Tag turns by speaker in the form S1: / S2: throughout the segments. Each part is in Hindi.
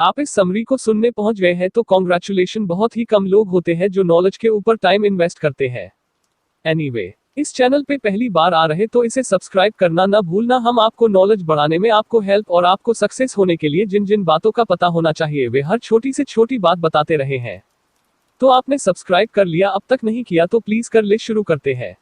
S1: आप इस समरी को सुनने पहुंच गए हैं तो कॉन्ग्रेचुलेशन। बहुत ही कम लोग होते हैं जो नॉलेज के ऊपर टाइम इन्वेस्ट करते हैं। एनीवे, इस चैनल पे पहली बार आ रहे तो इसे सब्सक्राइब करना ना भूलना। हम आपको नॉलेज बढ़ाने में आपको हेल्प और आपको सक्सेस होने के लिए जिन जिन बातों का पता होना चाहिए वे हर छोटी से छोटी बात बताते रहे हैं। तो आपने सब्सक्राइब कर लिया, अब तक नहीं किया तो प्लीज कर ले। शुरू करते हैं।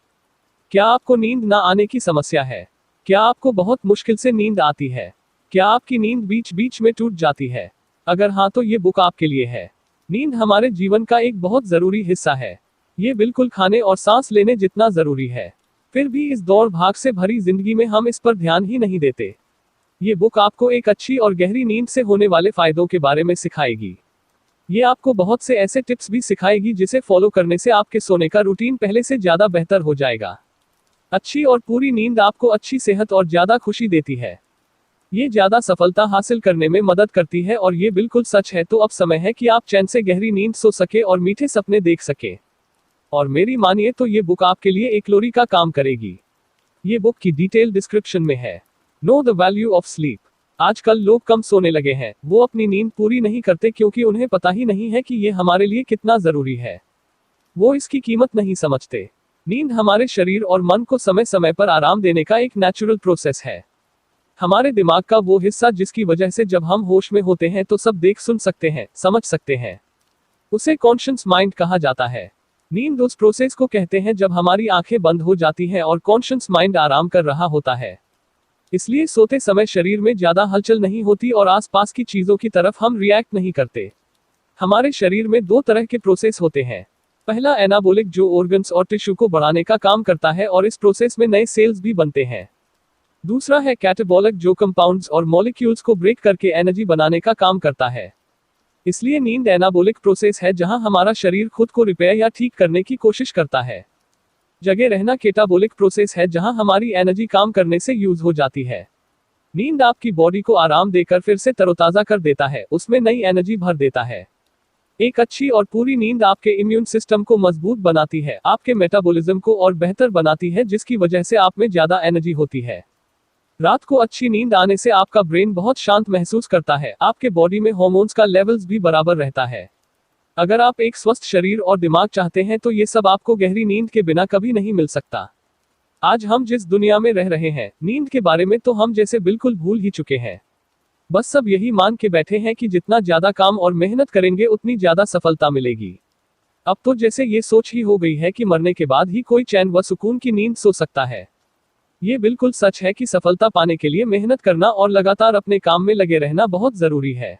S1: क्या आपको नींद ना आने की समस्या है? क्या आपको बहुत मुश्किल से नींद आती है? क्या आपकी नींद बीच बीच में टूट जाती है? अगर हाँ तो ये बुक आपके लिए है। नींद हमारे जीवन का एक बहुत जरूरी हिस्सा है। ये बिल्कुल खाने और सांस लेने जितना जरूरी है। फिर भी इस दौड़ भाग से भरी जिंदगी में हम इस पर ध्यान ही नहीं देते। ये बुक आपको एक अच्छी और गहरी नींद से होने वाले फायदों के बारे में सिखाएगी। ये आपको बहुत से ऐसे टिप्स भी सिखाएगी जिसे फॉलो करने से आपके सोने का रूटीन पहले से ज्यादा बेहतर हो जाएगा। अच्छी और पूरी नींद आपको अच्छी सेहत और ज्यादा खुशी देती है। ये ज्यादा सफलता हासिल करने में मदद करती है और ये बिल्कुल सच है। तो अब समय है कि आप चैन से गहरी नींद सो सके और मीठे सपने देख सके। और मेरी मानिए तो ये बुक आपके लिए एक लोरी का काम करेगी। ये बुक की डिटेल डिस्क्रिप्शन में है। Know the value of sleep. आजकल लोग कम सोने लगे हैं। वो अपनी नींद पूरी नहीं करते क्योंकि उन्हें पता ही नहीं है कि ये हमारे लिए कितना जरूरी है। वो इसकी कीमत नहीं समझते। नींद हमारे शरीर और मन को समय समय पर आराम देने का एक नेचुरल प्रोसेस है। हमारे दिमाग का वो हिस्सा जिसकी वजह से जब हम होश में होते हैं तो सब देख सुन सकते हैं, समझ सकते हैं, उसे कॉन्शियस माइंड कहा जाता है। नींद उस प्रोसेस को कहते हैं जब हमारी आंखें बंद हो जाती हैं और कॉन्शियस माइंड आराम कर रहा होता है। इसलिए सोते समय शरीर में ज्यादा हलचल नहीं होती और आसपास की चीजों की तरफ हम रिएक्ट नहीं करते। हमारे शरीर में दो तरह के प्रोसेस होते हैं। पहला एनाबोलिक, जो ऑर्गन्स और टिश्यू को बढ़ाने का काम करता है और इस प्रोसेस में नए सेल्स भी बनते हैं। दूसरा है कैटाबॉलिक, जो कंपाउंड्स और मॉलिक्यूल्स को ब्रेक करके एनर्जी बनाने का काम करता है। इसलिए नींद एनाबोलिक प्रोसेस है जहां हमारा शरीर खुद को रिपेयर या ठीक करने की कोशिश करता है। जगह रहना कैटाबॉलिक प्रोसेस है जहां हमारी एनर्जी काम करने से यूज हो जाती है। नींद आपकी बॉडी को आराम देकर फिर से तरोताजा कर देता है, उसमें नई एनर्जी भर देता है। एक अच्छी और पूरी नींद आपके इम्यून सिस्टम को मजबूत बनाती है, आपके मेटाबॉलिज्म को और बेहतर बनाती है, जिसकी वजह से आप में ज्यादा एनर्जी होती है। रात को अच्छी नींद आने से आपका ब्रेन बहुत शांत महसूस करता है, आपके बॉडी में हार्मोन्स का लेवल्स भी बराबर रहता है। अगर आप एक स्वस्थ शरीर और दिमाग चाहते हैं तो ये सब आपको गहरी नींद के बिना कभी नहीं मिल सकता। आज हम जिस दुनिया में रह रहे हैं, नींद के बारे में तो हम जैसे बिल्कुल भूल ही चुके हैं। बस सब यही मान के बैठे हैं कि जितना ज्यादा काम और मेहनत करेंगे उतनी ज्यादा सफलता मिलेगी। अब तो जैसे ये सोच ही हो गई है कि मरने के बाद ही कोई चैन व सुकून की नींद सो सकता है। ये बिल्कुल सच है कि सफलता पाने के लिए मेहनत करना और लगातार अपने काम में लगे रहना बहुत जरूरी है।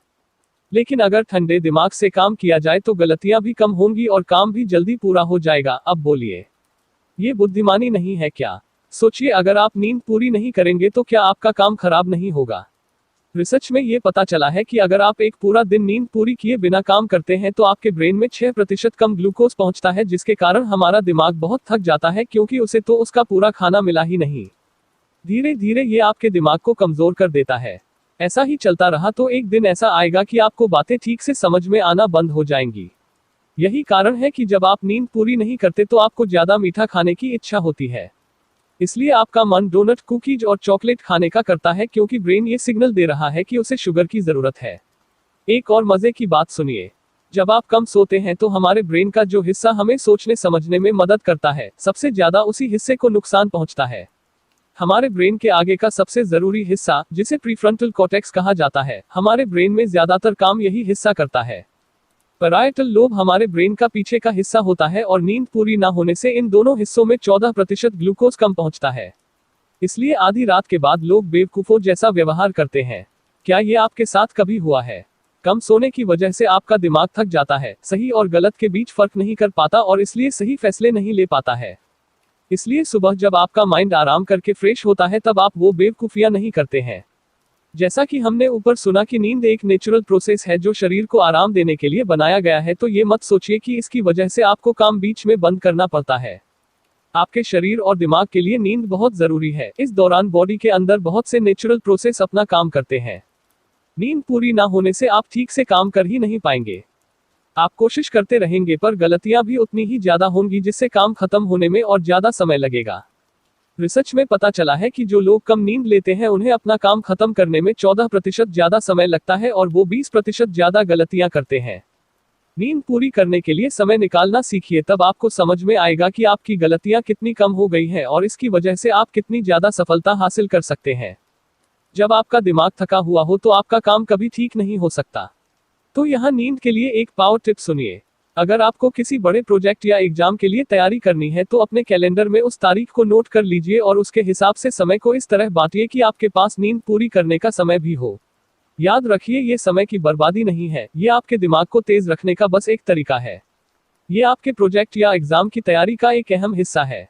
S1: लेकिन अगर ठंडे दिमाग से काम किया जाए तो गलतियां भी कम होंगी और काम भी जल्दी पूरा हो जाएगा। अब बोलिए, ये बुद्धिमानी नहीं है क्या? सोचिए, अगर आप नींद पूरी नहीं करेंगे तो क्या आपका काम खराब नहीं होगा? रिसर्च में ये पता चला है कि अगर आप एक पूरा दिन नींद पूरी किए बिना काम करते हैं तो आपके ब्रेन में 6% कम ग्लूकोज पहुंचता है, जिसके कारण हमारा दिमाग बहुत थक जाता है क्योंकि उसे तो उसका पूरा खाना मिला ही नहीं। धीरे धीरे ये आपके दिमाग को कमजोर कर देता है। ऐसा ही चलता रहा तो एक दिन ऐसा आएगा कि आपको बातें ठीक से समझ में आना बंद हो जाएंगी। यही कारण है कि जब आप नींद पूरी नहीं करते तो आपको ज्यादा मीठा खाने की इच्छा होती है। इसलिए आपका मन डोनट, कुकीज और चॉकलेट खाने का करता है क्योंकि ब्रेन ये सिग्नल दे रहा है कि उसे शुगर की जरूरत है। एक और मजे की बात सुनिए, जब आप कम सोते हैं तो हमारे ब्रेन का जो हिस्सा हमें सोचने समझने में मदद करता है, सबसे ज्यादा उसी हिस्से को नुकसान पहुंचता है। हमारे ब्रेन के आगे का सबसे जरूरी हिस्सा, जिसे प्रीफ्रंटल कॉर्टेक्स कहा जाता है, हमारे ब्रेन में ज्यादातर काम यही हिस्सा करता है। पैराइटल लोब हमारे ब्रेन का पीछे का हिस्सा होता है और नींद पूरी ना होने से इन दोनों हिस्सों में 14% ग्लूकोज कम पहुंचता है। इसलिए आधी रात के बाद लोग बेवकूफों जैसा व्यवहार करते हैं। क्या ये आपके साथ कभी हुआ है? कम सोने की वजह से आपका दिमाग थक जाता है, सही और गलत के बीच फर्क नहीं कर पाता और इसलिए सही फैसले नहीं ले पाता है। इसलिए सुबह जब आपका माइंड आराम करके फ्रेश होता है तब आप वो बेवकूफियां नहीं करते हैं। जैसा कि हमने ऊपर सुना कि नींद एक नेचुरल प्रोसेस है जो शरीर को आराम देने के लिए बनाया गया है, तो ये मत सोचिए कि इसकी वजह से आपको काम बीच में बंद करना पड़ता है। आपके शरीर और दिमाग के लिए नींद बहुत जरूरी है। इस दौरान बॉडी के अंदर बहुत से नेचुरल प्रोसेस अपना काम करते हैं। नींद पूरी ना होने से आप ठीक से काम कर ही नहीं पाएंगे। आप कोशिश करते रहेंगे पर गलतियां भी उतनी ही ज्यादा होंगी, जिससे काम खत्म होने में और ज्यादा समय लगेगा। रिसर्च में पता चला है कि जो लोग कम नींद लेते हैं उन्हें अपना काम खत्म करने में 14% ज्यादा समय लगता है और वो 20% ज्यादा गलतियां करते हैं। नींद पूरी करने के लिए समय निकालना सीखिए, तब आपको समझ में आएगा कि आपकी गलतियां कितनी कम हो गई हैं और इसकी वजह से आप कितनी ज्यादा सफलता हासिल कर सकते हैं। जब आपका दिमाग थका हुआ हो तो आपका काम कभी ठीक नहीं हो सकता। तो यहाँ नींद के लिए एक पावर टिप सुनिए। अगर आपको किसी बड़े प्रोजेक्ट या एग्जाम के लिए तैयारी करनी है तो अपने कैलेंडर में उस तारीख को नोट कर लीजिए और उसके हिसाब से समय को इस तरह बांटिए कि आपके पास नींद पूरी करने का समय भी हो। याद रखिए, ये समय की बर्बादी नहीं है, ये आपके दिमाग को तेज रखने का बस एक तरीका है। ये आपके प्रोजेक्ट या एग्जाम की तैयारी का एक अहम हिस्सा है।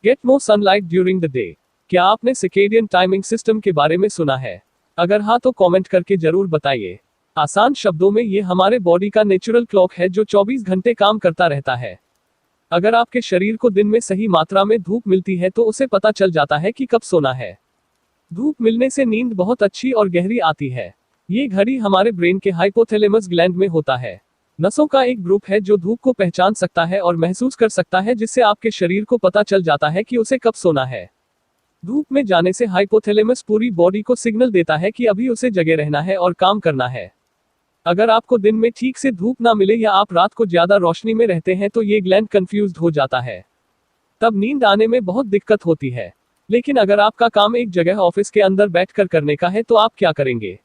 S1: Get more sunlight during the day. क्या आपने सर्केडियन टाइमिंग सिस्टम के बारे में सुना है? अगर हाँ तो कमेंट करके जरूर बताइए। आसान शब्दों में ये हमारे बॉडी का नेचुरल क्लॉक है जो 24 घंटे काम करता रहता है। अगर आपके शरीर को दिन में सही मात्रा में धूप मिलती है तो उसे पता चल जाता है कि कब सोना है। धूप मिलने से नींद बहुत अच्छी और गहरी आती है। ये घड़ी हमारे ब्रेन के हाइपोथैलेमस ग्लैंड में होता है। नसों का एक ग्रुप है जो धूप को पहचान सकता है और महसूस कर सकता है, जिससे आपके शरीर को पता चल जाता है कि उसे कब सोना है। धूप में जाने से हाइपोथैलेमस पूरी बॉडी को सिग्नल देता है कि अभी उसे जगे रहना है और काम करना है। अगर आपको दिन में ठीक से धूप ना मिले या आप रात को ज्यादा रोशनी में रहते हैं तो ये ग्लैंड कंफ्यूज्ड हो जाता है। तब नींद आने में बहुत दिक्कत होती है। लेकिन अगर आपका काम एक जगह ऑफिस के अंदर बैठकर करने का है तो आप क्या करेंगे?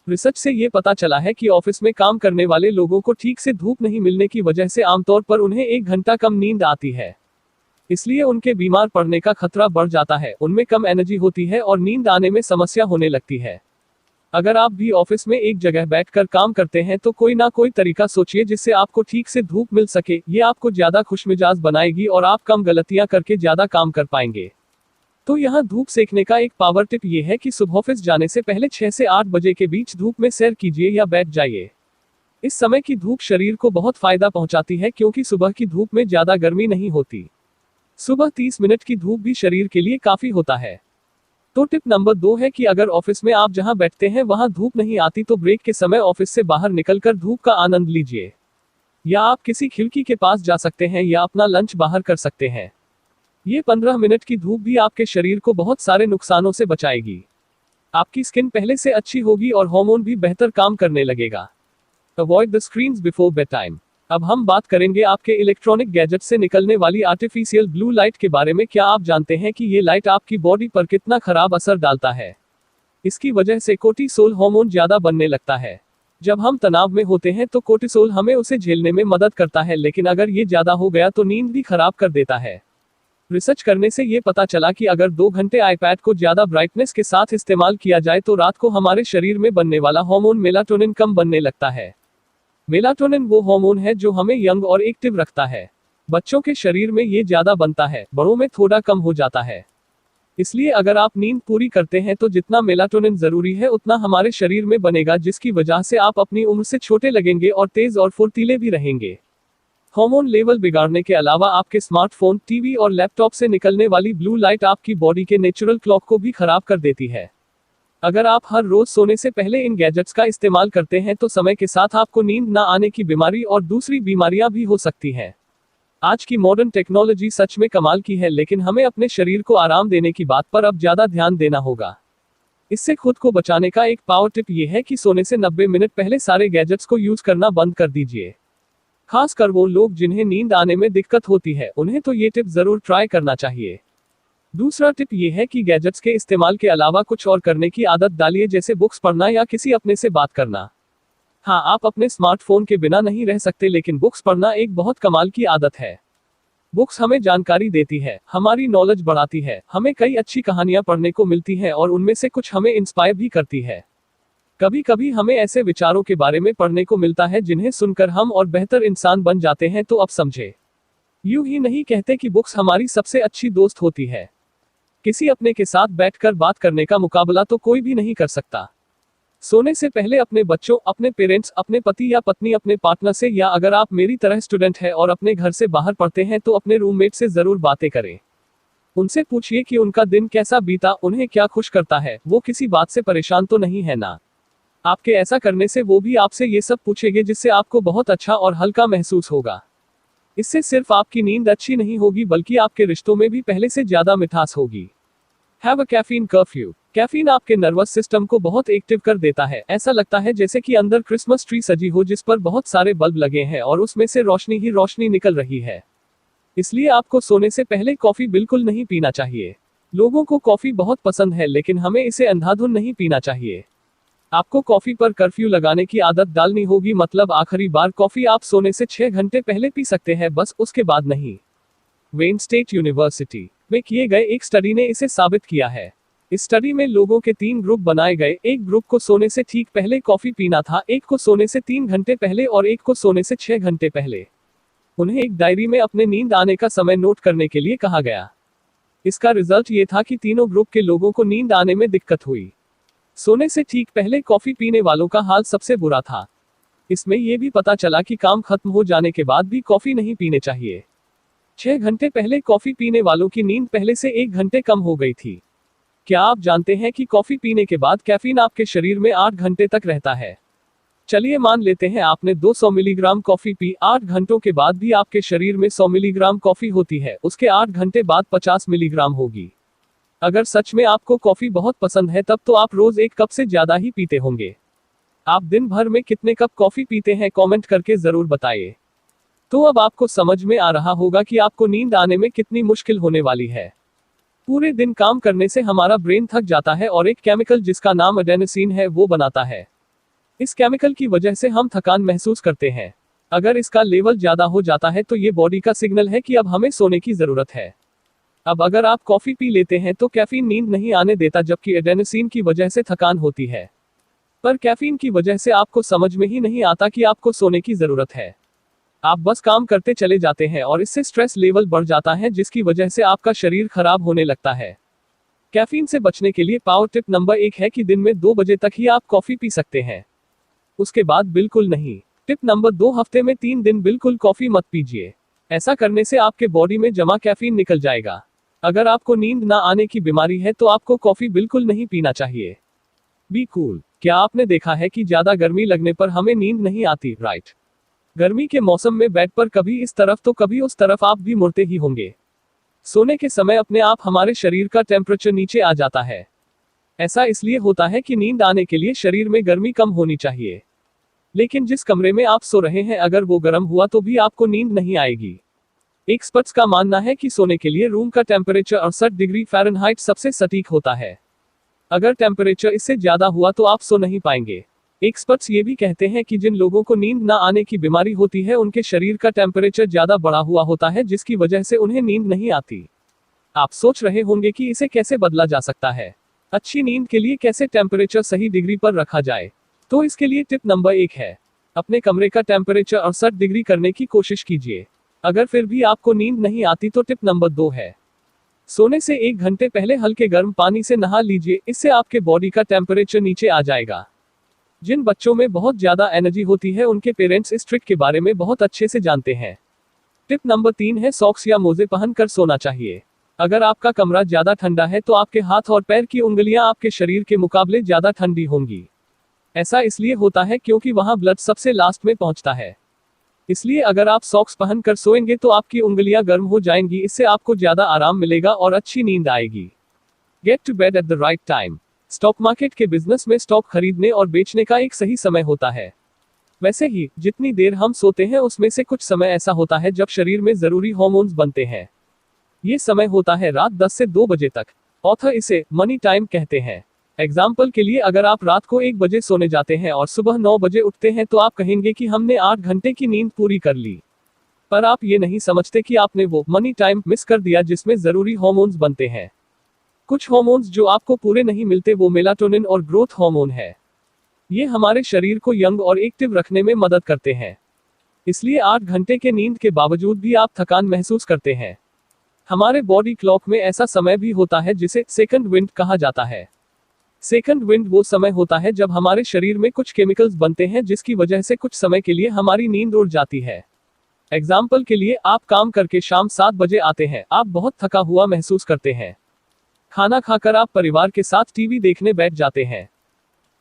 S1: रिसर्च से ये पता चला है कि ऑफिस में काम करने वाले लोगों को ठीक से धूप नहीं मिलने की वजह से आमतौर पर उन्हें 1 घंटा कम नींद आती है। इसलिए उनके बीमार पड़ने का खतरा बढ़ जाता है, उनमें कम एनर्जी होती है और नींद आने में समस्या होने लगती है। अगर आप भी ऑफिस में एक जगह बैठकर काम करते हैं तो कोई ना कोई तरीका सोचिए जिससे आपको ठीक से धूप मिल सके। ये आपको ज्यादा खुशमिजाज बनाएगी और आप कम गलतियां करके ज्यादा काम कर पाएंगे। तो यहाँ धूप सेकने का एक पावर टिप ये है कि सुबह ऑफिस जाने से पहले 6 से 8 बजे के बीच धूप में सैर कीजिए या बैठ जाइए। इस समय की धूप शरीर को बहुत फायदा पहुंचाती है क्योंकि सुबह की धूप में ज्यादा गर्मी नहीं होती। सुबह 30 मिनट की धूप भी शरीर के लिए काफी होता है। तो टिप नंबर 2 है कि अगर ऑफिस में आप जहां बैठते हैं वहां धूप नहीं आती तो ब्रेक के समय ऑफिस से बाहर निकलकर धूप का आनंद लीजिए। या आप किसी खिड़की के पास जा सकते हैं या अपना लंच बाहर कर सकते हैं। ये 15 मिनट की धूप भी आपके शरीर को बहुत सारे नुकसानों से बचाएगी। आपकी स्किन पहले से अच्छी होगी और हार्मोन भी बेहतर काम करने लगेगा। Avoid the screens before bed time. अब हम बात करेंगे आपके इलेक्ट्रॉनिक गैजेट से निकलने वाली आर्टिफिशियल ब्लू लाइट के बारे में। क्या आप जानते हैं कि ये लाइट आपकी बॉडी पर कितना खराब असर डालता है? इसकी वजह से कोर्टिसोल हार्मोन ज्यादा बनने लगता है। जब हम तनाव में होते हैं तो कोर्टिसोल हमें उसे झेलने में मदद करता है, लेकिन अगर ये ज्यादा हो गया तो नींद भी खराब कर देता है। रिसर्च करने से ये पता चला कि अगर 2 घंटे आईपैड को ज्यादा ब्राइटनेस के साथ इस्तेमाल किया जाए तो रात को हमारे शरीर में बनने वाला हार्मोन मेलाटोनिन कम बनने लगता है। मेलाटोनिन वो हार्मोन है जो हमें यंग और एक्टिव रखता है। बच्चों के शरीर में ये ज्यादा बनता है, बड़ों में थोड़ा कम हो जाता है। इसलिए अगर आप नींद पूरी करते हैं तो जितना मेलाटोनिन जरूरी है उतना हमारे शरीर में बनेगा, जिसकी वजह से आप अपनी उम्र से छोटे लगेंगे और तेज और फुर्तीले भी रहेंगे। हार्मोन लेवल बिगाड़ने के अलावा आपके स्मार्टफोन, टीवी और लैपटॉप से निकलने वाली ब्लू लाइट आपकी बॉडी के नेचुरल क्लॉक को भी खराब कर देती है। अगर आप हर रोज सोने से पहले इन गैजेट्स का इस्तेमाल करते हैं तो समय के साथ आपको नींद ना आने की बीमारी और दूसरी बीमारियां भी हो सकती हैं। आज की मॉडर्न टेक्नोलॉजी सच में कमाल की है, लेकिन हमें अपने शरीर को आराम देने की बात पर अब ज्यादा ध्यान देना होगा। इससे खुद को बचाने का एक पावर टिप ये है कि सोने से 90 मिनट पहले सारे गैजेट्स को यूज करना बंद कर दीजिए। खासकर वो लोग जिन्हें नींद आने में दिक्कत होती है, उन्हें तो ये टिप जरूर ट्राई करना चाहिए। दूसरा टिप ये है कि गैजेट्स के इस्तेमाल के अलावा कुछ और करने की आदत डालिए, जैसे बुक्स पढ़ना या किसी अपने से बात करना। हाँ, आप अपने स्मार्टफोन के बिना नहीं रह सकते, लेकिन बुक्स पढ़ना एक बहुत कमाल की आदत है। बुक्स हमें जानकारी देती है, हमारी नॉलेज बढ़ाती है, हमें कई अच्छी कहानियां पढ़ने को मिलती हैं और उनमें से कुछ हमें इंस्पायर भी करती है। कभी कभी हमें ऐसे विचारों के बारे में पढ़ने को मिलता है जिन्हें सुनकर हम और बेहतर इंसान बन जाते हैं। तो अब समझे, यूं ही नहीं कहते कि बुक्स हमारी सबसे अच्छी दोस्त होती है। किसी अपने के साथ बैठकर बात करने का मुकाबला तो कोई भी नहीं कर सकता। सोने से पहले अपने बच्चों, अपने पेरेंट्स, अपने पति या पत्नी, अपने पार्टनर से, या अगर आप मेरी तरह स्टूडेंट हैं और अपने घर से बाहर पढ़ते हैं तो अपने रूममेट से जरूर बातें करें। उनसे पूछिए कि उनका दिन कैसा बीता, उन्हें क्या खुश करता है, वो किसी बात से परेशान तो नहीं है ना। आपके ऐसा करने से वो भी आपसे ये सब पूछेंगे, जिससे आपको बहुत अच्छा और हल्का महसूस होगा। इससे सिर्फ आपकी नींद अच्छी नहीं होगी बल्कि आपके रिश्तों में भी पहले से ज्यादा मिठास होगी। Have a caffeine curfew. Caffeine आपके नर्वस सिस्टम को बहुत एक्टिव कर देता है। ऐसा लगता है जैसे कि अंदर क्रिसमस ट्री सजी हो जिस पर बहुत सारे बल्ब लगे हैं और उसमें से रोशनी ही रोशनी निकल रही है। इसलिए आपको सोने से पहले कॉफी बिल्कुल नहीं पीना चाहिए। लोगों को कॉफी बहुत पसंद है लेकिन हमें इसे अंधाधुन नहीं पीना चाहिए। आपको कॉफी पर कर्फ्यू लगाने की आदत डालनी होगी, मतलब आखिरी बार कॉफी आप सोने से 6 घंटे पहले पी सकते हैं, बस उसके बाद नहीं। वेन स्टेट यूनिवर्सिटी में किए गए एक स्टडी ने इसे साबित किया है। इस स्टडी में लोगों के 3 ग्रुप बनाए गए। एक ग्रुप को सोने से ठीक पहले कॉफी पीना था, एक को सोने से 3 घंटे पहले और एक को सोने से 6 घंटे पहले। उन्हें एक डायरी में अपने नींद आने का समय नोट करने के लिए कहा गया। इसका रिजल्ट ये था कि तीनों ग्रुप के लोगों को नींद आने में दिक्कत हुई। सोने से ठीक पहले कॉफी पीने वालों का हाल सबसे बुरा था। इसमें यह भी पता चला कि काम खत्म हो जाने के बाद भी कॉफी नहीं पीने चाहिए। 6 घंटे पहले कॉफी पीने वालों की नींद पहले से 1 घंटे कम हो गई थी। क्या आप जानते हैं कि कॉफी पीने के बाद कैफीन आपके शरीर में 8 घंटे तक रहता है? चलिए मान लेते हैं आपने 200 मिलीग्राम कॉफी पी, 8 घंटों के बाद भी आपके शरीर में 100 मिलीग्राम कॉफी होती है, उसके 8 घंटे बाद 50 मिलीग्राम होगी। अगर सच में आपको कॉफी बहुत पसंद है तब तो आप रोज 1 कप से ज्यादा ही पीते होंगे। आप दिन भर में कितने कप कॉफी पीते हैं कमेंट करके जरूर बताइए। तो अब आपको समझ में आ रहा होगा कि आपको नींद आने में कितनी मुश्किल होने वाली है। पूरे दिन काम करने से हमारा ब्रेन थक जाता है और एक केमिकल जिसका नाम एडेनोसिन है वो बनाता है। इस केमिकल की वजह से हम थकान महसूस करते हैं। अगर इसका लेवल ज्यादा हो जाता है तो ये बॉडी का सिग्नल है कि अब हमें सोने की जरूरत है। अब अगर आप कॉफी पी लेते हैं तो कैफीन नींद नहीं आने देता, जबकि एडेनोसिन की वजह से थकान होती है। पर कैफीन की वजह से आपको समझ में ही नहीं आता कि आपको सोने की जरूरत है। आप बस काम करते चले जाते हैं और इससे स्ट्रेस लेवल बढ़ जाता है जिसकी वजह से आपका शरीर खराब होने लगता है। कैफीन से बचने के लिए पावर टिप नंबर 1 है कि दिन में 2 बजे तक ही आप कॉफी पी सकते हैं, उसके बाद बिल्कुल नहीं। टिप नंबर 2, हफ्ते में 3 दिन बिल्कुल कॉफी मत पीजिए। ऐसा करने से आपके बॉडी में जमा कैफीन निकल जाएगा। अगर आपको नींद ना आने की बीमारी है तो आपको कॉफी बिल्कुल नहीं पीना चाहिए। Be cool. क्या आपने देखा है कि ज्यादा गर्मी लगने पर हमें नींद नहीं आती, राइट? गर्मी के मौसम में बेड पर कभी इस तरफ तो कभी उस तरफ आप भी मुड़ते ही होंगे। सोने के समय अपने आप हमारे शरीर का टेम्परेचर नीचे आ जाता है। ऐसा इसलिए होता है कि नींद आने के लिए शरीर में गर्मी कम होनी चाहिए। लेकिन जिस कमरे में आप सो रहे हैं अगर वो गर्म हुआ तो भी आपको नींद नहीं आएगी। एक्सपर्ट्स का मानना है कि सोने के लिए रूम का टेम्परेचर 68 डिग्री फ़ारेनहाइट सबसे सटीक होता है। अगर टेम्परेचर इससे ज्यादा हुआ तो आप सो नहीं पाएंगे। एक्सपर्ट्स ये भी कहते हैं कि जिन लोगों को नींद ना आने की बीमारी होती है उनके शरीर का टेम्परेचर ज्यादा बढ़ा हुआ होता है जिसकी वजह से उन्हें नींद नहीं आती। आप सोच रहे होंगे कि इसे कैसे बदला जा सकता है। अच्छी नींद के लिए कैसे टेम्परेचर सही डिग्री पर रखा जाए, तो इसके लिए टिप नंबर 1 है, अपने कमरे का टेम्परेचर 68 डिग्री करने की कोशिश कीजिए। अगर फिर भी आपको नींद नहीं आती तो टिप नंबर 2 है, सोने से 1 घंटे पहले हल्के गर्म पानी से नहा लीजिए। इससे आपके बॉडी का टेम्परेचर नीचे आ जाएगा। जिन बच्चों में बहुत ज्यादा एनर्जी होती है उनके पेरेंट्स इस ट्रिक के बारे में बहुत अच्छे से जानते हैं। टिप नंबर 3 है, सॉक्स या मोजे पहनकर सोना चाहिए। अगर आपका कमरा ज्यादा ठंडा है तो आपके हाथ और पैर की उंगलियां आपके शरीर के मुकाबले ज्यादा ठंडी होंगी। ऐसा इसलिए होता है क्योंकि वहां ब्लड सबसे लास्ट में पहुंचता है। इसलिए अगर आप सॉक्स पहनकर सोएंगे तो आपकी उंगलियां गर्म हो जाएंगी। इससे आपको ज्यादा आराम मिलेगा और अच्छी नींद आएगी। Get to bed at the right time. Stock market के बिजनेस में स्टॉक खरीदने और बेचने का एक सही समय होता है। वैसे ही जितनी देर हम सोते हैं उसमें से कुछ समय ऐसा होता है जब शरीर में जरूरी हार्मोन्स बनते हैं। ये समय होता है रात 10 से 2 बजे तक। ऑथर इसे मनी टाइम कहते हैं। एग्जाम्पल के लिए अगर आप रात को 1 बजे सोने जाते हैं और सुबह 9 बजे उठते हैं तो आप कहेंगे कि हमने 8 घंटे की नींद पूरी कर ली। पर आप ये नहीं समझते कि आपने वो मनी टाइम मिस कर दिया जिसमें जरूरी हार्मोन्स बनते हैं। कुछ हार्मोन्स जो आपको पूरे नहीं मिलते वो मेलाटोनिन और ग्रोथ हार्मोन है। ये हमारे शरीर को यंग और एक्टिव रखने में मदद करते हैं। इसलिए 8 घंटे के नींद के बावजूद भी आप थकान महसूस करते हैं। हमारे बॉडी क्लॉक में ऐसा समय भी होता है जिसे सेकंड विंड कहा जाता है। सेकंड विंड वो समय होता है जब हमारे शरीर में कुछ केमिकल्स बनते हैं जिसकी वजह से कुछ समय के लिए हमारी नींद उड़ जाती है। एग्जाम्पल के लिए आप काम करके शाम 7 बजे आते हैं, आप बहुत थका हुआ महसूस करते हैं। खाना खाकर आप परिवार के साथ टीवी देखने बैठ जाते हैं।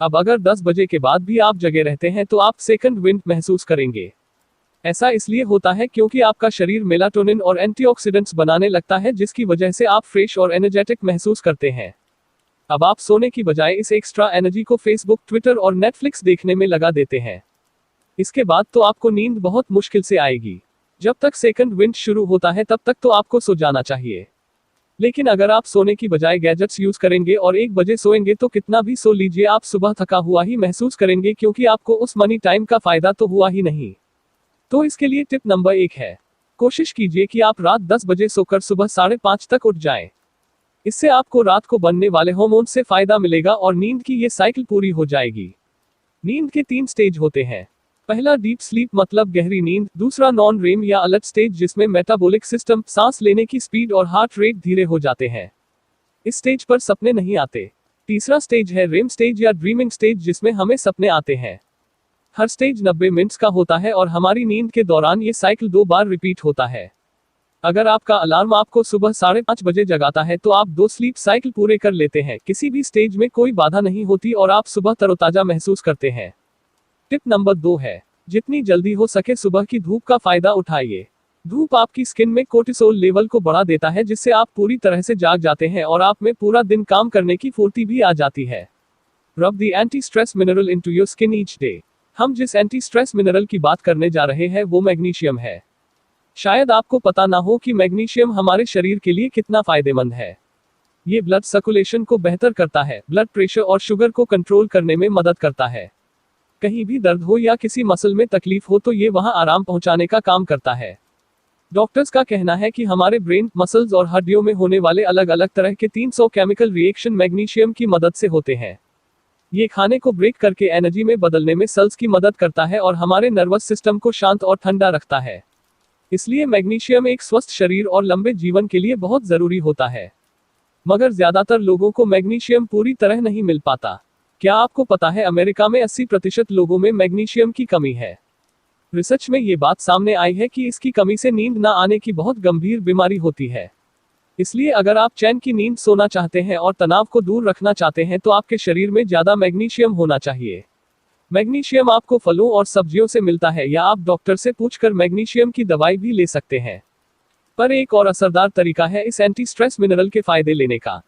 S1: अब अगर 10 बजे के बाद भी आप जगे रहते हैं तो आप सेकंड विंड महसूस करेंगे। ऐसा इसलिए होता है क्योंकि आपका शरीर मेलाटोनिन और एंटीऑक्सीडेंट्स बनाने लगता है, जिसकी वजह से आप फ्रेश और एनर्जेटिक महसूस करते हैं। अब आप सोने की बजाय इस एक्स्ट्रा एनर्जी को फेसबुक, ट्विटर और नेटफ्लिक्स देखने में लगा देते हैं। इसके बाद तो आपको नींद बहुत मुश्किल से आएगी। जब तक सेकंड विंड शुरू होता है तब तक तो आपको सो जाना चाहिए। लेकिन अगर आप सोने की बजाय गैजेट्स यूज करेंगे और 1 बजे सोएंगे तो कितना भी सो लीजिए, आप सुबह थका हुआ ही महसूस करेंगे, क्योंकि आपको उस मनी टाइम का फायदा तो हुआ ही नहीं। तो इसके लिए टिप नंबर 1 है, कोशिश कीजिए कि आप रात 10 बजे सोकर सुबह 5:30 तक उठ जाएं। इससे आपको रात को बनने वाले हार्मोन से फायदा मिलेगा और नींद की ये साइकिल पूरी हो जाएगी। नींद के 3 स्टेज होते हैं। पहला डीप स्लीप मतलब गहरी नींद, दूसरा नॉन रेम या अलर्ट स्टेज जिसमें मेटाबॉलिक सिस्टम, सांस लेने की स्पीड और हार्ट रेट धीरे हो जाते हैं। इस स्टेज पर सपने नहीं आते। तीसरा स्टेज है रेम स्टेज या ड्रीमिंग स्टेज, जिसमें हमें सपने आते हैं। हर स्टेज 90 मिनट्स का होता है और हमारी नींद के दौरान ये साइकिल 2 बार रिपीट होता है। अगर आपका अलार्म आपको सुबह 5:30 बजे जगाता है तो आप 2 स्लीप साइकिल पूरे कर लेते हैं। किसी भी स्टेज में कोई बाधा नहीं होती और आप सुबह तरोताजा महसूस करते हैं। टिप नंबर 2 है, जितनी जल्दी हो सके सुबह की धूप का फायदा उठाइए। धूप आपकी स्किन में कोर्टिसोल लेवल को बढ़ा देता है, जिससे आप पूरी तरह से जाग जाते हैं और आप में पूरा दिन काम करने की फुर्ती भी आ जाती है। रब the anti stress mineral into your skin each day. हम जिस एंटी स्ट्रेस मिनरल की बात करने जा रहे हैं वो मैग्नीशियम है। शायद आपको पता ना हो कि मैग्नीशियम हमारे शरीर के लिए कितना फायदेमंद है। ये ब्लड सर्कुलेशन को बेहतर करता है, ब्लड प्रेशर और शुगर को कंट्रोल करने में मदद करता है। कहीं भी दर्द हो या किसी मसल में तकलीफ हो तो ये वहां आराम पहुंचाने का काम करता है। डॉक्टर्स का कहना है कि हमारे ब्रेन, मसल्स और हड्डियों में होने वाले अलग अलग तरह के 300 केमिकल रिएक्शन मैग्नीशियम की मदद से होते हैं। ये खाने को ब्रेक करके एनर्जी में बदलने में सेल्स की मदद करता है और हमारे नर्वस सिस्टम को शांत और ठंडा रखता है। इसलिए मैग्नीशियम एक स्वस्थ शरीर और लंबे जीवन के लिए बहुत जरूरी होता है। मगर ज्यादातर लोगों को मैग्नीशियम पूरी तरह नहीं मिल पाता। क्या आपको पता है अमेरिका में 80% लोगों में मैग्नीशियम की कमी है। रिसर्च में ये बात सामने आई है कि इसकी कमी से नींद न आने की बहुत गंभीर बीमारी होती है। इसलिए अगर आप चैन की नींद सोना चाहते हैं और तनाव को दूर रखना चाहते हैं तो आपके शरीर में ज्यादा मैग्नीशियम होना चाहिए। मैग्नीशियम आपको फलों और सब्जियों से मिलता है या आप डॉक्टर से पूछकर मैग्नीशियम की दवाई भी ले सकते हैं। पर एक और असरदार तरीका है इस एंटी स्ट्रेस मिनरल के फायदे लेने का।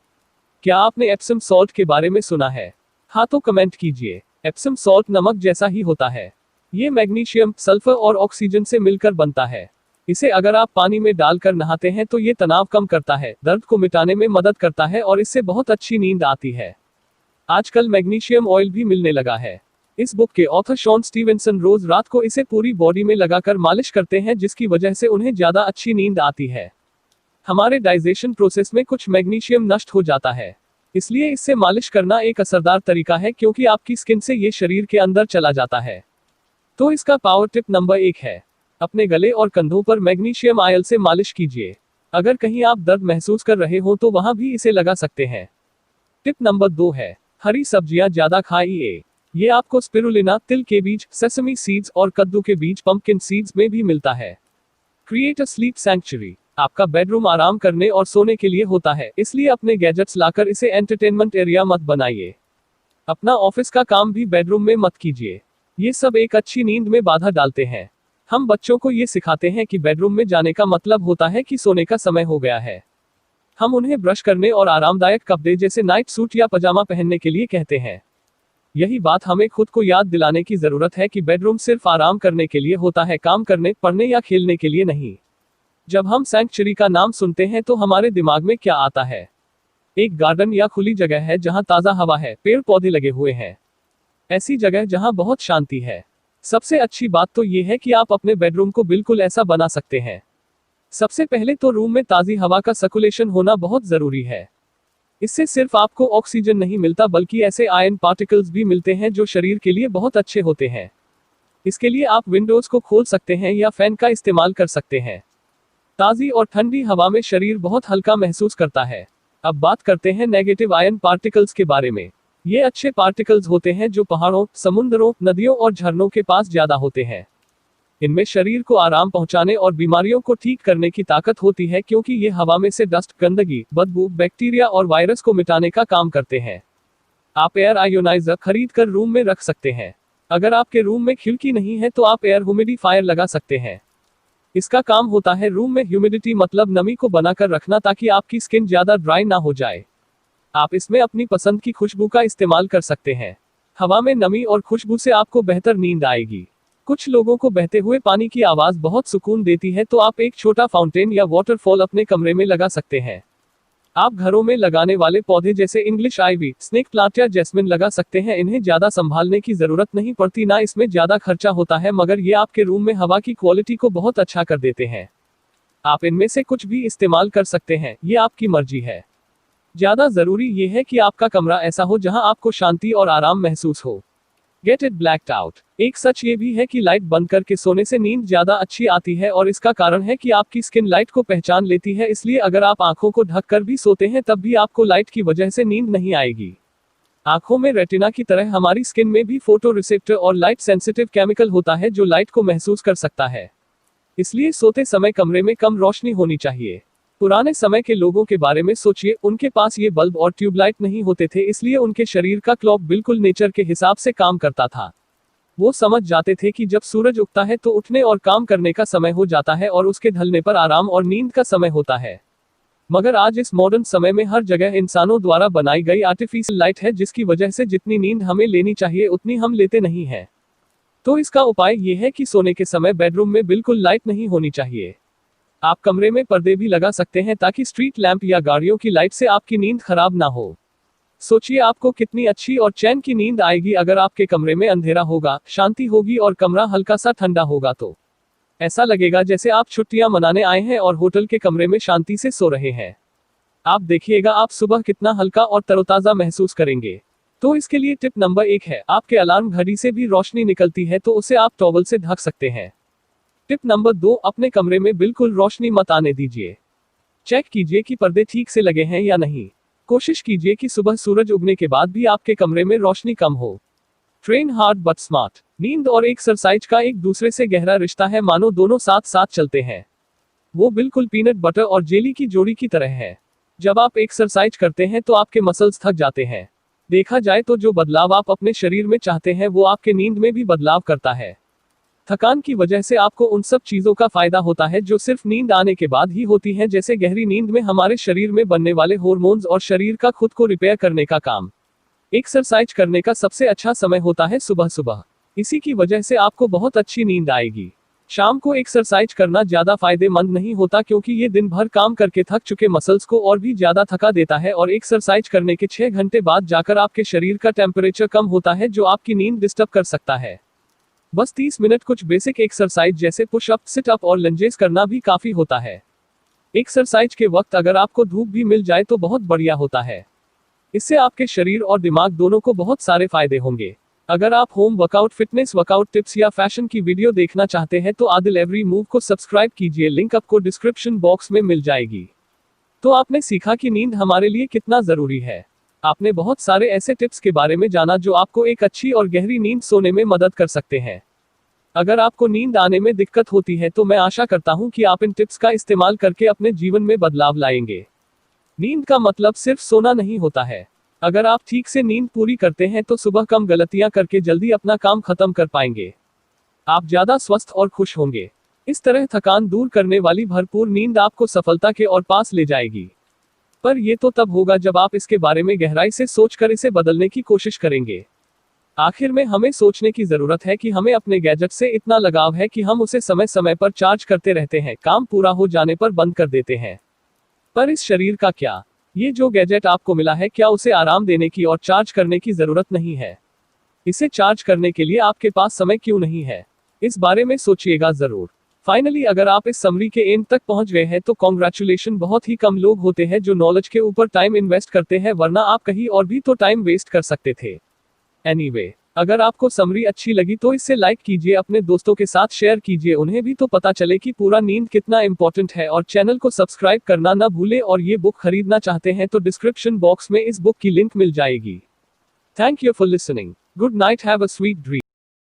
S1: क्या आपने एप्सम सॉल्ट के बारे में सुना है? हाँ तो कमेंट कीजिए। एप्सम सॉल्ट नमक जैसा ही होता है। ये मैग्नीशियम, सल्फर और ऑक्सीजन से मिलकर बनता है। इसे अगर आप पानी में डालकर नहाते हैं तो ये तनाव कम करता है, दर्द को मिटाने में मदद करता है और इससे बहुत अच्छी नींद आती है। आजकल मैग्नीशियम ऑयल भी मिलने लगा है। इस बुक के ऑथर शॉन स्टीवेंसन रोज रात को इसे पूरी बॉडी में लगाकर मालिश करते हैं, जिसकी वजह से उन्हें ज्यादा अच्छी नींद आती है। हमारे डाइजेशन प्रोसेस में कुछ मैग्नीशियम नष्ट हो जाता है, इसलिए इससे मालिश करना एक असरदार तरीका है, क्योंकि आपकी स्किन से ये शरीर के अंदर चला जाता है। तो इसका पावर टिप नंबर 1 है, अपने गले और कंधों पर मैग्नीशियम ऑयल से मालिश कीजिए। अगर कहीं आप दर्द महसूस कर रहे हो तो वहां भी इसे लगा सकते हैं। टिप नंबर 2 है, हरी सब्जियां ज्यादा खाइए। ये आपको स्पिरुलिना, तिल के बीज, सेसमी सीड्स और कद्दू के बीज, पंपकिन सीड्स में भी मिलता है। Create a slip sanctuary. आपका बेडरूम आराम करने और सोने के लिए होता है, इसलिए अपने गैजेट्स लाकर इसे एंटरटेनमेंट एरिया मत बनाइए। अपना ऑफिस का काम भी बेडरूम में मत कीजिए। ये सब एक अच्छी नींद में बाधा डालते हैं। हम बच्चों को ये सिखाते हैं कि बेडरूम में जाने का मतलब होता है कि सोने का समय हो गया है। हम उन्हें ब्रश करने और आरामदायक कपड़े जैसे नाइट सूट या पजामा पहनने के लिए कहते हैं। यही बात हमें खुद को याद दिलाने की जरूरत है कि बेडरूम सिर्फ आराम करने के लिए होता है, काम करने, पढ़ने या खेलने के लिए नहीं। जब हम सैंक्चुरी का नाम सुनते हैं तो हमारे दिमाग में क्या आता है? एक गार्डन या खुली जगह है जहां ताजा हवा है, पेड़ पौधे लगे हुए हैं। ऐसी जगह जहां बहुत शांति है। सबसे अच्छी बात तो ये है कि आप अपने बेडरूम को बिल्कुल ऐसा बना सकते हैं। सबसे पहले तो रूम में ताजी हवा का सर्कुलेशन होना बहुत जरूरी है। इससे सिर्फ आपको ऑक्सीजन नहीं मिलता बल्कि ऐसे आयन पार्टिकल्स भी मिलते हैं जो शरीर के लिए बहुत अच्छे होते हैं। इसके लिए आप विंडोज को खोल सकते हैं या फैन का इस्तेमाल कर सकते हैं। ताजी और ठंडी हवा में शरीर बहुत हल्का महसूस करता है। अब बात करते हैं नेगेटिव आयन पार्टिकल्स के बारे में। ये अच्छे पार्टिकल्स होते हैं जो पहाड़ों, समुद्रों, नदियों और झरनों के पास ज्यादा होते हैं। इनमें शरीर को आराम पहुंचाने और बीमारियों को ठीक करने की ताकत होती है, क्योंकि ये हवा में से डस्ट, गंदगी, बदबू, बैक्टीरिया और वायरस को मिटाने का काम करते हैं। आप एयर आयोनाइजर खरीद कर रूम में रख सकते हैं। अगर आपके रूम में खिड़की नहीं है तो आप एयर ह्यूमिडिफायर लगा सकते हैं। इसका काम होता है रूम में ह्यूमिडिटी मतलब नमी को बनाकर रखना ताकि आपकी स्किन ज्यादा ड्राई ना हो जाए। आप इसमें अपनी पसंद की खुशबू का इस्तेमाल कर सकते हैं। हवा में नमी और खुशबू से आपको बेहतर नींद आएगी। कुछ लोगों को बहते हुए पानी की आवाज बहुत सुकून देती है, तो आप एक छोटा फाउंटेन या वाटरफॉल अपने कमरे में लगा सकते हैं। आप घरों में लगाने वाले पौधे जैसे इंग्लिश आइवी, स्नेक प्लांट या जैस्मिन लगा सकते हैं। इन्हें ज्यादा संभालने की जरूरत नहीं पड़ती, ना इसमें ज्यादा खर्चा होता है, मगर ये आपके रूम में हवा की क्वालिटी को बहुत अच्छा कर देते हैं। आप इनमें से कुछ भी इस्तेमाल कर सकते हैं, ये आपकी मर्जी है। ज्यादा जरूरी ये है कि आपका कमरा ऐसा हो जहां आपको शांति और आराम महसूस हो। Get it blacked out. एक सच ये भी है कि लाइट बंद करके सोने से नींद ज्यादा अच्छी आती है, और इसका कारण है कि आपकी स्किन लाइट को पहचान लेती है। इसलिए अगर आप आंखों को ढक कर भी सोते हैं तब भी आपको लाइट की वजह से नींद नहीं आएगी। आंखों में रेटिना की तरह हमारी स्किन में भी फोटो रिसेप्टर और लाइट सेंसिटिव केमिकल होता है जो लाइट को महसूस कर सकता है। इसलिए सोते समय कमरे में कम रोशनी होनी चाहिए। पुराने समय के लोगों के बारे में सोचिए, उनके पास ये बल्ब और ट्यूबलाइट नहीं होते थे, इसलिए उनके शरीर का क्लॉक बिल्कुल नेचर के हिसाब से काम करता था। वो समझ जाते थे कि जब सूरज उगता है तो उठने और काम करने का समय हो जाता है और उसके ढलने पर आराम और नींद का समय होता है। मगर आज इस मॉडर्न समय में हर जगह इंसानों द्वारा बनाई गई आर्टिफिशियल लाइट है, जिसकी वजह से जितनी नींद हमें लेनी चाहिए उतनी हम लेते नहीं हैं। तो इसका उपाय ये है कि सोने के समय बेडरूम में बिल्कुल लाइट नहीं होनी चाहिए। आप कमरे में पर्दे भी लगा सकते हैं ताकि स्ट्रीट लैंप या गाड़ियों की लाइट से आपकी नींद खराब ना हो। सोचिए आपको कितनी अच्छी और चैन की नींद आएगी अगर आपके कमरे में अंधेरा होगा, शांति होगी और कमरा हल्का सा ठंडा होगा। तो ऐसा लगेगा जैसे आप छुट्टियां मनाने आए हैं और होटल के कमरे में शांति से सो रहे हैं। आप देखिएगा आप सुबह कितना हल्का और तरोताजा महसूस करेंगे। तो इसके लिए टिप नंबर 1 है, आपके अलार्म घड़ी से भी रोशनी निकलती है तो उसे आप टॉवल से ढक सकते हैं। टिप नंबर 2, अपने कमरे में बिल्कुल रोशनी मत आने दीजिए। चेक कीजिए कि पर्दे ठीक से लगे हैं या नहीं। कोशिश कीजिए कि सुबह सूरज उगने के बाद भी आपके कमरे में रोशनी कम हो। Train hard but smart. नींद और एक्सरसाइज का एक दूसरे से गहरा रिश्ता है, मानो दोनों साथ साथ चलते हैं। वो बिल्कुल पीनट बटर और जेली की जोड़ी की तरह है। जब आप एक्सरसाइज करते हैं तो आपके मसल्स थक जाते हैं। देखा जाए तो जो बदलाव आप अपने शरीर में चाहते हैं वो आपके नींद में भी बदलाव करता है। थकान की वजह से आपको उन सब चीजों का फायदा होता है जो सिर्फ नींद आने के बाद ही होती हैं, जैसे गहरी नींद में हमारे शरीर में बनने वाले हार्मोन्स और शरीर का खुद को रिपेयर करने का काम। एक्सरसाइज करने का सबसे अच्छा समय होता है सुबह सुबह। इसी की वजह से आपको बहुत अच्छी नींद आएगी। शाम को एक्सरसाइज करना ज्यादा फायदेमंद नहीं होता, क्योंकि ये दिन भर काम करके थक चुके मसल्स को और भी ज्यादा थका देता है, और एक्सरसाइज करने के 6 घंटे बाद जाकर आपके शरीर का टेम्परेचर कम होता है जो आपकी नींद डिस्टर्ब कर सकता है। बस 30 मिनट कुछ बेसिक एक्सरसाइज जैसे पुश अप, सिट अप और लंजेस करना भी काफी होता है। एक्सरसाइज के वक्त अगर आपको धूप भी मिल जाए तो बहुत बढ़िया होता है। इससे आपके शरीर और दिमाग दोनों को बहुत सारे फायदे होंगे। अगर आप home workout, fitness workout tips या फैशन की वीडियो देखना चाहते हैं तो आदिल एवरी मूव को सब्सक्राइब कीजिए, लिंक आपको डिस्क्रिप्शन बॉक्स में मिल जाएगी। तो आपने सीखा कि नींद हमारे लिए कितना जरूरी है। आपने बहुत सारे ऐसे टिप्स के बारे में जाना जो आपको एक अच्छी और गहरी नींद सोने में मदद कर सकते हैं। अगर आपको नींद आने में दिक्कत होती है तो मैं आशा करता हूं कि आप इन टिप्स का इस्तेमाल करके अपने जीवन में बदलाव लाएंगे। नींद का मतलब सिर्फ सोना नहीं होता है। अगर आप ठीक से नींद पूरी करते हैं तो सुबह कम गलतियां करके जल्दी अपना काम खत्म कर पाएंगे। आप ज्यादा स्वस्थ और खुश होंगे। इस तरह थकान दूर करने वाली भरपूर नींद आपको सफलता के और पास ले जाएगी। पर यह तो तब होगा जब आप इसके बारे में गहराई से सोचकर इसे बदलने की कोशिश करेंगे। आखिर में हमें सोचने की जरूरत है कि हमें अपने गैजेट से इतना लगाव है कि हम उसे समय समय पर चार्ज करते रहते हैं, काम पूरा हो जाने पर बंद कर देते हैं। पर इस शरीर का क्या? ये जो गैजेट आपको मिला है, क्या उसे आराम देने की और चार्ज करने की जरूरत नहीं है? इसे चार्ज करने के लिए आपके पास समय क्यों नहीं है? इस बारे में सोचिएगा जरूर। फाइनली अगर आप इस समरी के एंड तक पहुंच गए हैं तो कॉन्ग्रेचुलेशन। बहुत ही कम लोग होते हैं जो नॉलेज के ऊपर टाइम इन्वेस्ट करते हैं, वरना आप कहीं और भी तो टाइम वेस्ट कर सकते थे। एनीवे, अगर आपको समरी अच्छी लगी तो इसे लाइक कीजिए, अपने दोस्तों के साथ शेयर कीजिए, उन्हें भी तो पता चले कि पूरा नींद कितना इंपॉर्टेंट है। और चैनल को सब्सक्राइब करना ना भूले, और ये बुक खरीदना चाहते हैं तो डिस्क्रिप्शन बॉक्स में इस बुक की लिंक मिल जाएगी। Thank you for listening. Good night, have a sweet dream.